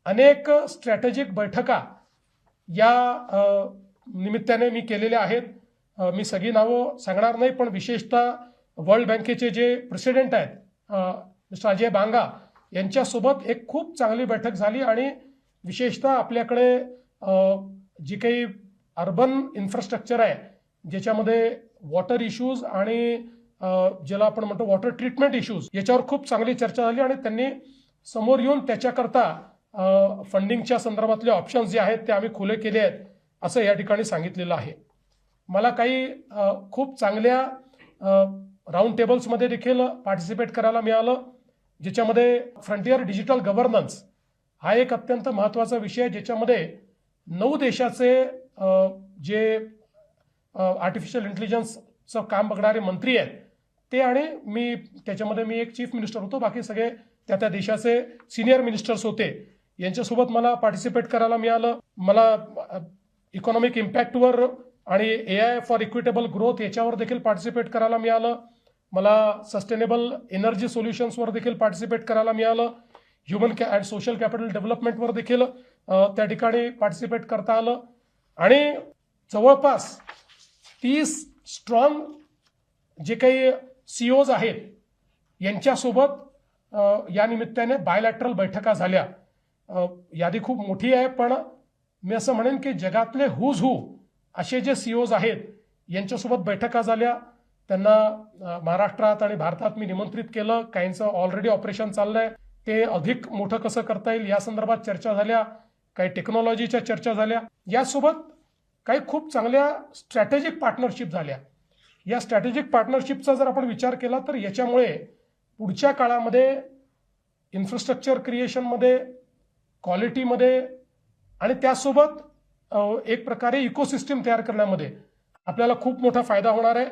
अनेक स्ट्रॅटेजिक बैठका या निमित्ताने मी केलेल्या आहेत. मी सगळी नावं सांगणार नाही, पण विशेषतः वर्ल्ड बँकेचे जे प्रेसिडेंट आहेत मिस्टर अजय बांगा यांच्यासोबत एक खूप चांगली बैठक झाली आणि विशेषतः आपल्याकडे जी काही अर्बन इन्फ्रास्ट्रक्चर आहे ज्याच्यामध्ये वॉटर इश्यूज आणि ज्याला आपण म्हणतो वॉटर ट्रीटमेंट इश्यूज याच्यावर खूप चांगली चर्चा झाली आणि त्यांनी समोर येऊन त्याच्याकरता फंडिंगच्या संदर्भातले ऑप्शन्स जे आहेत ते आम्ही खुले केले आहेत असं या ठिकाणी सांगितलेलं आहे. मला काही खूप चांगल्या राऊंड टेबल्समध्ये देखील पार्टिसिपेट करायला मिळालं, ज्याच्यामध्ये फ्रंटियर डिजिटल गव्हर्नन्स हा एक अत्यंत महत्त्वाचा विषय आहे, ज्याच्यामध्ये 9 देशाचे जे आर्टिफिशियल इंटेलिजन्सचं काम बघणारे मंत्री आहेत ते आणि त्याच्यामध्ये मी एक चीफ मिनिस्टर होतो, बाकी सगळे त्या देशाचे सिनियर मिनिस्टर्स होते. यांच्यासोबत मला पार्टिसिपेट करायला मिळालं. मला इकॉनॉमिक इम्पॅक्टवर आणि AI फॉर इक्विटेबल ग्रोथ याच्यावर देखील पार्टिसिपेट करायला मिळालं. मला सस्टेनेबल एनर्जी सोल्युशन्सवर देखील पार्टिसिपेट करायला मिळालं. ह्युमन अँड सोशल कॅपिटल डेव्हलपमेंटवर देखील त्या ठिकाणी पार्टिसिपेट करता आलं आणि जवळपास 30 स्ट्रॉंग जे काही CEOs आहेत यांच्यासोबत या निमित्ताने बायलॅटरल बैठका झाल्या. यादी खूप मोठी आहे, पण मी असं म्हणेन की जगातले हुज हू असे जे CEOs आहेत यांच्यासोबत बैठका झाल्या. त्यांना महाराष्ट्रात आणि भारतात मी निमंत्रित केलं. काहींचं ऑलरेडी ऑपरेशन चाललंय, ते अधिक मोठं कसं करता येईल या संदर्भात चर्चा झाल्या. काही टेक्नॉलॉजीच्या चर्चा झाल्या. यासोबत काही खूप चांगल्या स्ट्रॅटेजिक पार्टनरशिप झाल्या. या स्ट्रॅटेजिक पार्टनरशिपचा जर आपण विचार केला तर याच्यामुळे पुढच्या काळामध्ये इन्फ्रास्ट्रक्चर क्रिएशनमध्ये, क्वालिटीमध्ये आणि त्यासोबत एक प्रकारे इकोसिस्टम तयार करण्यामध्ये आपल्याला खूप मोठा फायदा होणार आहे.